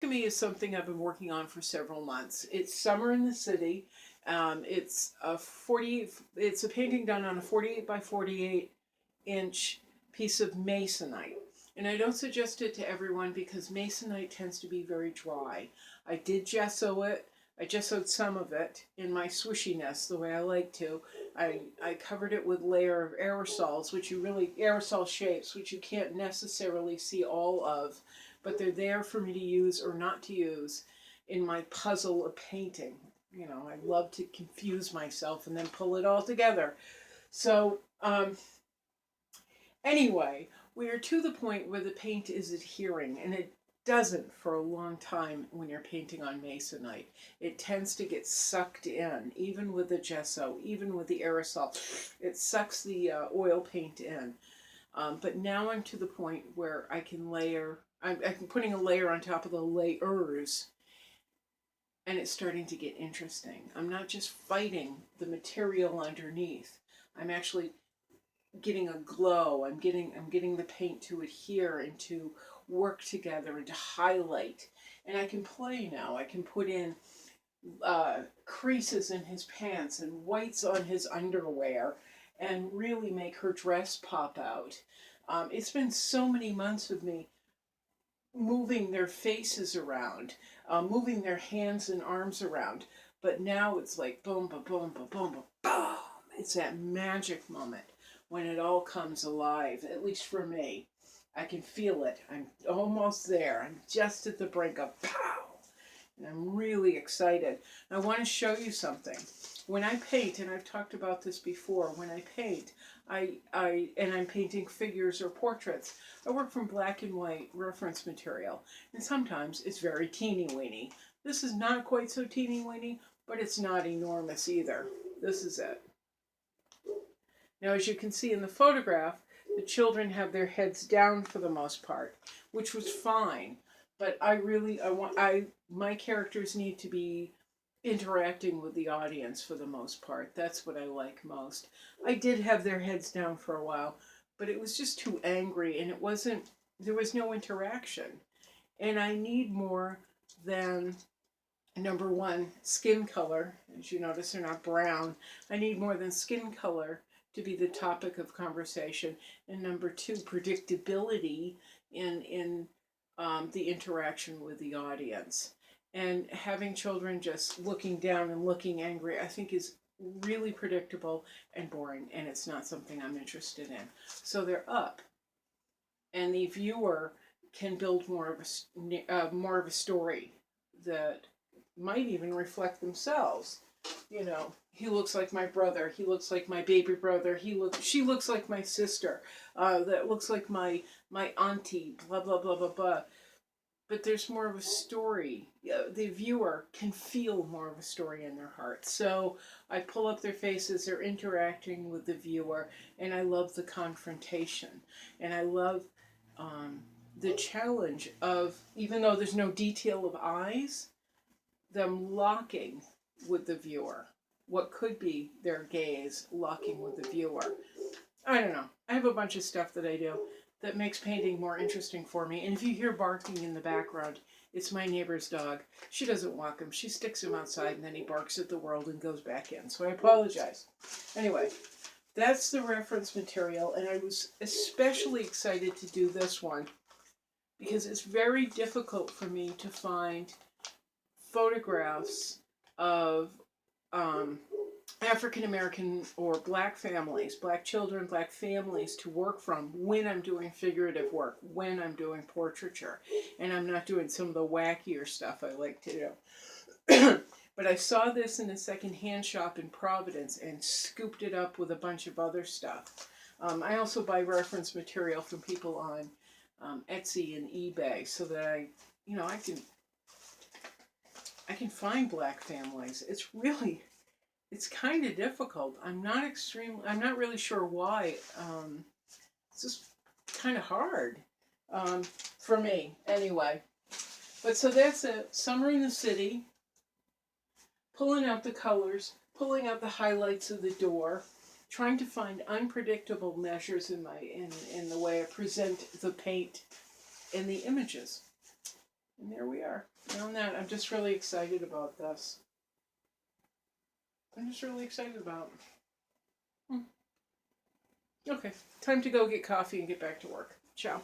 Alchemy is something I've been working on for several months. It's Summer in the City. It's a 40. It's a painting done on a 48 by 48-inch piece of masonite. And I don't suggest it to everyone because masonite tends to be very dry. I did gesso it. I gessoed some of it in my swishiness the way I like to. I covered it with a layer of aerosols, aerosol shapes, which you can't necessarily see all of, but they're there for me to use or not to use in my puzzle of painting. I love to confuse myself and then pull it all together. So, anyway, we are to the point where the paint is adhering, and it doesn't for a long time when you're painting on masonite. It tends to get sucked in, even with the gesso, even with the aerosol. It sucks the oil paint in. But now I'm to the point where I can layer, I'm putting a layer on top of the layers, and it's starting to get interesting. I'm not just fighting the material underneath. I'm actually getting a glow. I'm getting the paint to adhere and to work together and to highlight. And I can play now. I can put in creases in his pants and whites on his underwear and really make her dress pop out. It's been so many months of me moving their faces around, moving their hands and arms around. But now it's like boom, boom, boom, boom, boom, boom, boom. It's that magic moment when it all comes alive, at least for me. I can feel it. I'm almost there. I'm just at the brink of pow. And I'm really excited. I want to show you something. When I paint, and I've talked about this before, when I paint, and I'm painting figures or portraits, I work from black and white reference material. And sometimes it's very teeny weeny. This is not quite so teeny weeny, but it's not enormous either. This is it. Now, as you can see in the photograph, the children have their heads down for the most part, which was fine. But my characters need to be interacting with the audience for the most part. That's what I like most. I did have their heads down for a while, but it was just too angry and there was no interaction. And I need more than number one, skin color. As you notice, they're not brown. I need more than skin color to be the topic of conversation. And number two, predictability in the interaction with the audience. And having children just looking down and looking angry, I think is really predictable and boring, and it's not something I'm interested in. So they're up, and the viewer can build more of a story that might even reflect themselves. He looks like my brother. He looks like my baby brother. She looks like my sister. That looks like my auntie. Blah blah blah blah blah. But there's more of a story. The viewer can feel more of a story in their heart. So I pull up their faces, they're interacting with the viewer, and I love the confrontation. And I love the challenge of, even though there's no detail of eyes, them locking with the viewer. What could be their gaze locking with the viewer. I don't know. I have a bunch of stuff that I do that makes painting more interesting for me. And if you hear barking in the background, it's my neighbor's dog. She doesn't walk him. She sticks him outside and then he barks at the world and goes back in. So I apologize. Anyway, that's the reference material. And I was especially excited to do this one because it's very difficult for me to find photographs of African American or black families, black children, black families to work from when I'm doing figurative work, when I'm doing portraiture, and I'm not doing some of the wackier stuff I like to do. But I saw this in a second-hand shop in Providence and scooped it up with a bunch of other stuff. I also buy reference material from people on Etsy and eBay so that I can find black families. It's kind of difficult. I'm not really sure why. It's just kind of hard for me, anyway. But so that's it. Summer in the City. Pulling out the colors, pulling out the highlights of the door, trying to find unpredictable measures in the way I present the paint and the images. And there we are. Beyond that, I'm just really excited about this. I'm just really excited about it. Okay, time to go get coffee and get back to work. Ciao.